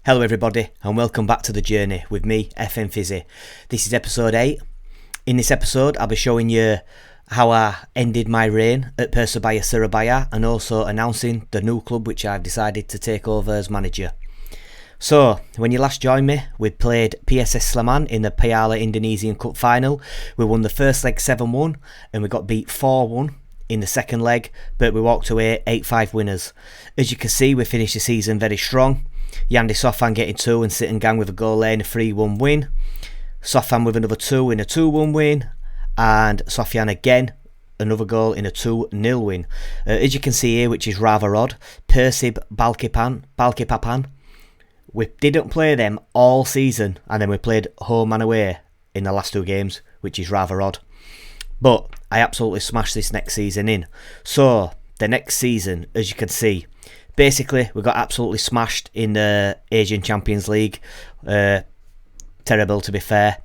Hello everybody and welcome back to the journey with me, FM Fizzy. This is episode 8. In this episode I'll be showing you how I ended my reign at Persebaya Surabaya and also announcing the new club which I've decided to take over as manager. So, when you last joined me, we played PSS Sleman in the Piala Indonesian Cup final. We won the first leg 7-1 and we got beat 4-1 in the second leg, but we walked away 8-5 winners. As you can see, we finished the season very strong. Yandi Sofan getting 2 and Sittengang with a goal there in a 3-1 win. Sofan with another 2 in a 2-1 win. And Sofian again, another goal in a 2-0 win. As you can see here, which is rather odd, Persib Balikpapan. We didn't play them all season and then we played home and away in the last 2 games, which is rather odd. But I absolutely smashed this next season in. So, the next season, as you can see, basically, we got absolutely smashed in the Asian Champions League. Terrible, to be fair.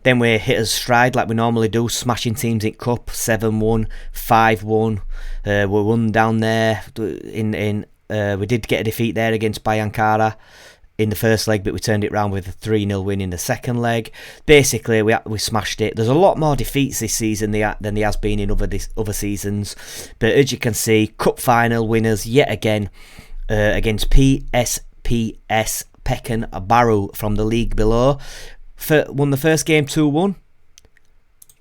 Then we hit a stride like we normally do, smashing teams in Cup, 7-1, 5-1. We won down there. We did get a defeat there against Bayangkara in the first leg, but we turned it round with a 3-0 win in the second leg. Basically, we smashed it. There's a lot more defeats this season than there has been in other seasons. But as you can see, Cup final winners yet again against PSPS Pekanbaru from the league below. Won the first game 2-1.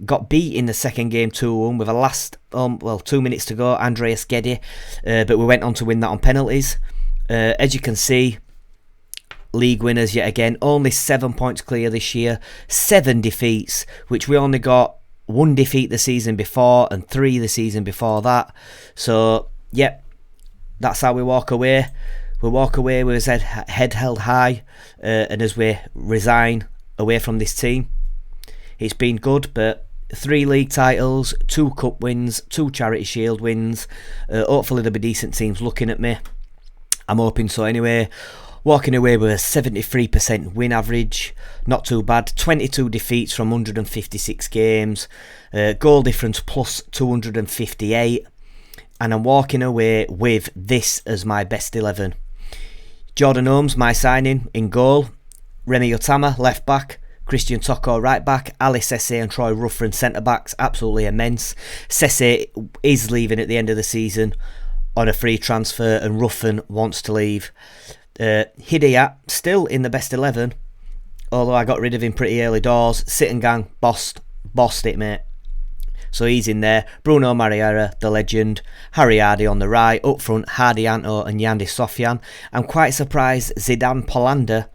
Got beat in the second game 2-1 with a last 2 minutes to go, Andreas Gedi. But we went on to win that on penalties. As you can see, league winners yet again, only 7 points clear this year, 7 defeats, which we only got 1 defeat the season before and 3 the season before that. So, yep, that's how we walk away. We walk away with our head held high, and as we resign away from this team. It's been good, but 3 league titles, 2 cup wins, 2 charity shield wins. Hopefully there'll be decent teams looking at me. I'm hoping so anyway. Walking away with a 73% win average, not too bad. 22 defeats from 156 games, goal difference plus 258, and I'm walking away with this as my best 11. Jordan Holmes, my signing, in goal. Remy Otama, left back. Christian Toko, right back. Ali Sese and Troy Ruffin, centre backs. Absolutely immense. Sese is leaving at the end of the season on a free transfer, and Ruffin wants to leave. Hidayat still in the best 11, although I got rid of him pretty early doors. Sittengang bossed it, mate. So he's in there. Bruno Mariera, the legend. Harry Hardy on the right. Up front, Hardianto and Yandi Sofyan. I'm quite surprised Zidane Polander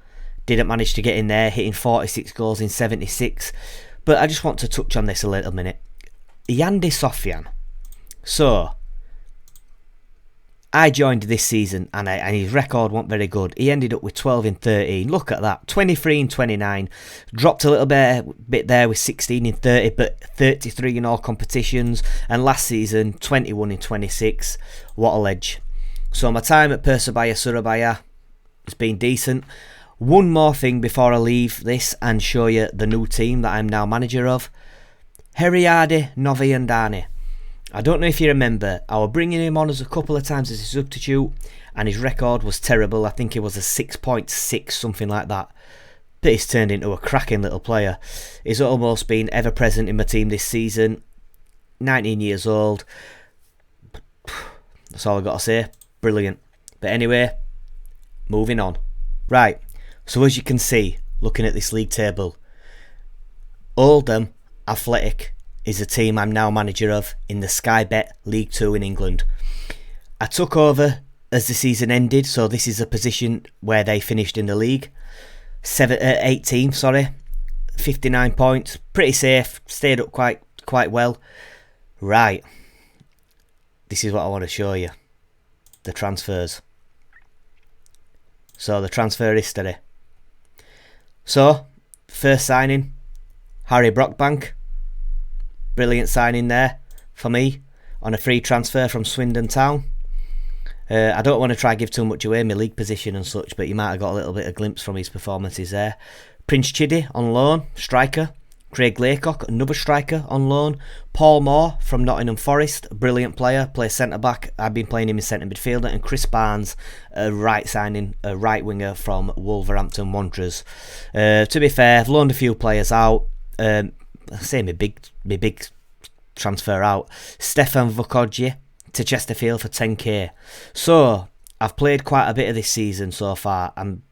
didn't manage to get in there, hitting 46 goals in 76. But I just want to touch on this a little minute. Yandi Sofyan. So, I joined this season and his record wasn't very good. He ended up with 12 in 13. Look at that. 23 in 29. Dropped a little bit there with 16 in 30, but 33 in all competitions. And last season, 21 in 26. What a ledge. So my time at Persebaya Surabaya has been decent. One more thing before I leave this and show you the new team that I'm now manager of. Heriade Noviandani. I don't know if you remember, I was bringing him on as a couple of times as a substitute and his record was terrible. I think it was a 6.6, something like that. But he's turned into a cracking little player. He's almost been ever present in my team this season. 19 years old. That's all I've got to say. Brilliant. But anyway, moving on. Right, so as you can see, looking at this league table, Oldham Athletic is the team I'm now manager of in the Sky Bet League 2 in England. I took over as the season ended, so this is a position where they finished in the league. 59 points, pretty safe, stayed up quite well. Right, this is what I want to show you. The transfers. So the transfer history. So, first signing, Harry Brockbank. Brilliant signing there for me on a free transfer from Swindon Town. I don't want to try and give too much away, my league position and such, but you might have got a little bit of glimpse from his performances there. Prince Chidi on loan, striker. Craig Laycock, another striker on loan. Paul Moore from Nottingham Forest, a brilliant player, plays centre-back. I've been playing him in centre midfielder. And Chris Barnes, a right winger from Wolverhampton Wanderers. To be fair, I've loaned a few players out. I say my big transfer out. Stefan Vukodje to Chesterfield for 10k. So, I've played quite a bit of this season so far. I'm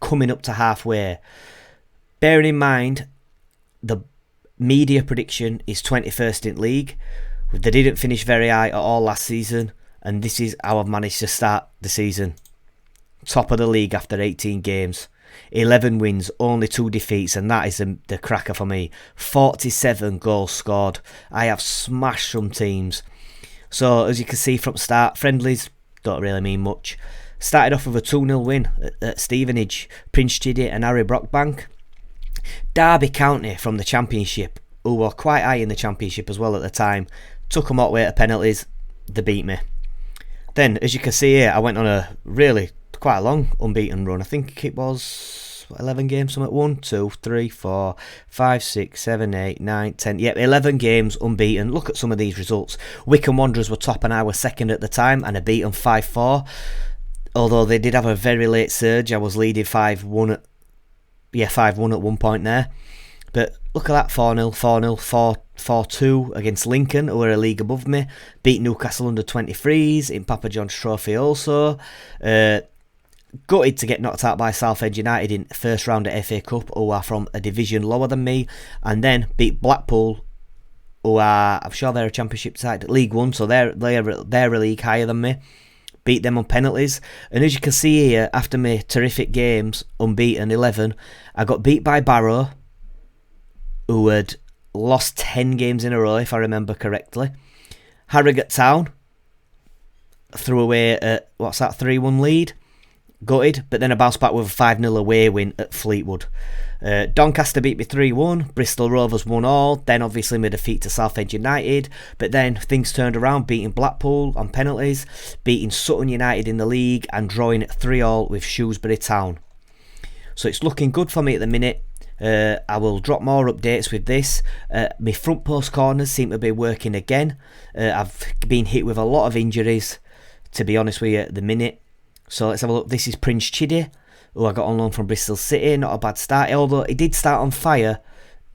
coming up to halfway. Bearing in mind, the media prediction is 21st in league. They didn't finish very high at all last season, and this is how I've managed to start the season. Top of the league after 18 games. 11 wins, only 2 defeats, and that is the cracker for me. 47 goals scored. I have smashed some teams. So, as you can see from start, friendlies don't really mean much. Started off with a 2-0 win at Stevenage. Prince Chidi and Harry Brockbank. Derby County from the Championship, who were quite high in the Championship as well at the time, took them all the way to penalties. They beat me. Then, as you can see here, I went on a really quite a long unbeaten run. I think it was 11 games, something. 1, 2, 3, 4, 5, 6, 7, 8, 9, 10. Yep, 11 games unbeaten. Look at some of these results. Wycombe Wanderers were top and I was second at the time, and I beat them 5-4. Although they did have a very late surge. I was leading 5-1 at one point there. But look at that, 4-0, 4-0, 4-2 against Lincoln, who were a league above me. Beat Newcastle under 23s in Papa John's Trophy also. Gutted to get knocked out by Southend United in the first round at FA Cup, who are from a division lower than me. And then beat Blackpool, who are, I'm sure they're a Championship side, League One, so they're a league higher than me. Beat them on penalties. And as you can see here, after my terrific games, unbeaten 11, I got beat by Barrow, who had lost 10 games in a row, if I remember correctly. Harrogate Town threw away a 3-1 lead. Gutted, but then I bounced back with a 5-0 away win at Fleetwood. Doncaster beat me 3-1, Bristol Rovers won all, then obviously my defeat to Southend United, but then things turned around, beating Blackpool on penalties, beating Sutton United in the league, and drawing at 3-3 with Shrewsbury Town. So it's looking good for me at the minute. I will drop more updates with this. My front post corners seem to be working again. I've been hit with a lot of injuries, to be honest with you, at the minute. So let's have a look. This is Prince Chidi, who I got on loan from Bristol City. Not a bad start, although he did start on fire.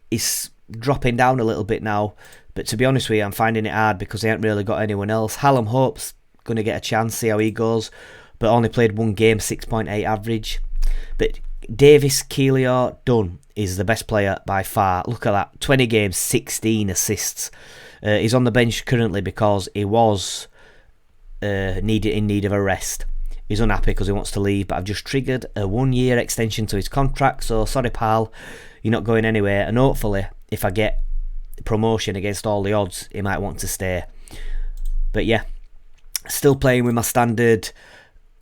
He's dropping down a little bit now, but to be honest with you, I'm finding it hard because he ain't really got anyone else. Hallam Hope's going to get a chance, see how he goes, but only played one game, 6.8 average. But Davis Keelior Dunn is the best player by far. Look at that, 20 games, 16 assists. He's on the bench currently because he was in need of a rest. He's unhappy because he wants to leave, but I've just triggered a 1-year extension to his contract, so sorry pal, you're not going anywhere, and hopefully if I get promotion against all the odds, he might want to stay. But yeah, still playing with my standard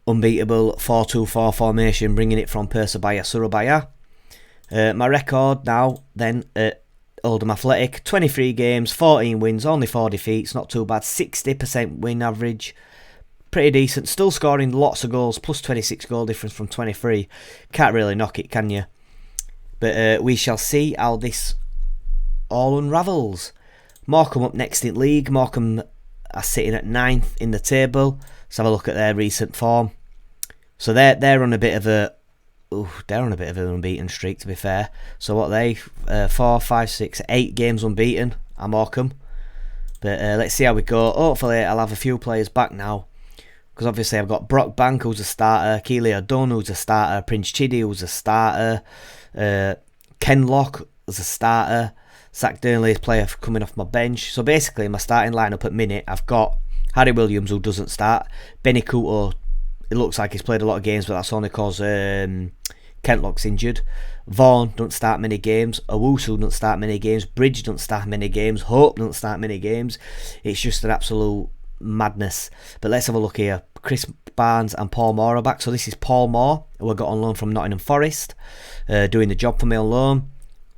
unbeatable 4-2-4 formation, bringing it from Persebaya Surabaya. My record now then at Oldham Athletic, 23 games, 14 wins, only 4 defeats, not too bad, 60% win average. Pretty decent, still scoring lots of goals, plus 26 goal difference from 23. Can't really knock it, can you? But we shall see how this all unravels. Morecambe up next in league. Morecambe are sitting at 9th in the table. Let's have a look at their recent form. So they're on a bit of an unbeaten streak, to be fair. So what are they? 4, 5, 6, 8 games unbeaten at Morecambe. But let's see how we go. Hopefully I'll have a few players back now, because obviously I've got Brockbank, who's a starter, Keelior Dunn, who's a starter, Prince Chidi, who's a starter, Ken Locke as a starter, Zach Durnley's player coming off my bench. So basically my starting lineup at minute, I've got Harry Williams, who doesn't start, Benny Couto, it looks like he's played a lot of games, but that's only because Kent Locke's injured. Vaughan don't start many games, Owusu don't start many games, Bridge don't start many games, Hope don't start many games. It's just an absolute madness. But let's have a look here. Chris Barnes and Paul Moore are back. So this is Paul Moore, who I got on loan from Nottingham Forest, doing the job for me on loan.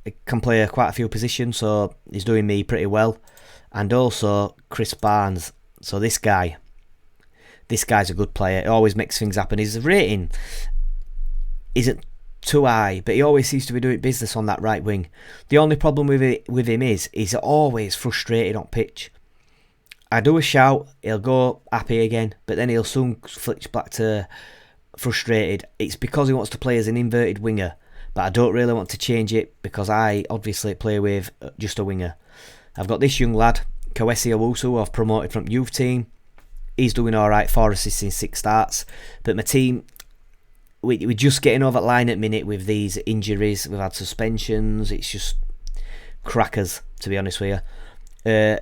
He can play quite a few positions, so he's doing me pretty well. And also Chris Barnes. So this guy's a good player. He always makes things happen. His rating isn't too high, but he always seems to be doing business on that right wing. The only problem with him is he's always frustrated on pitch. I do a shout, he'll go happy again, but then he'll soon switch back to frustrated. It's because he wants to play as an inverted winger, but I don't really want to change it because I obviously play with just a winger. I've got this young lad, Kawesi Owusu, who I've promoted from youth team. He's doing alright, 4 assists in 6 starts, but my team, we're just getting over the line at minute with these injuries. We've had suspensions. It's just crackers, to be honest with you.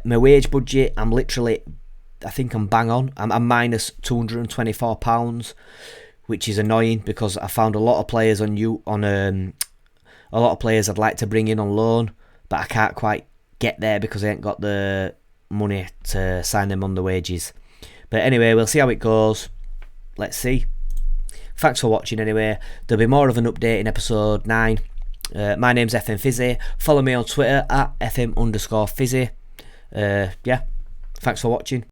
My wage budget, I think I'm bang on. I'm minus £224, which is annoying because I found a lot of players a lot of players I'd like to bring in on loan, but I can't quite get there because I ain't got the money to sign them on the wages. But anyway, we'll see how it goes. Let's see. Thanks for watching anyway. There'll be more of an update in episode 9. My name's FM Fizzy. Follow me on Twitter at FM_Fizzy. Yeah, thanks for watching.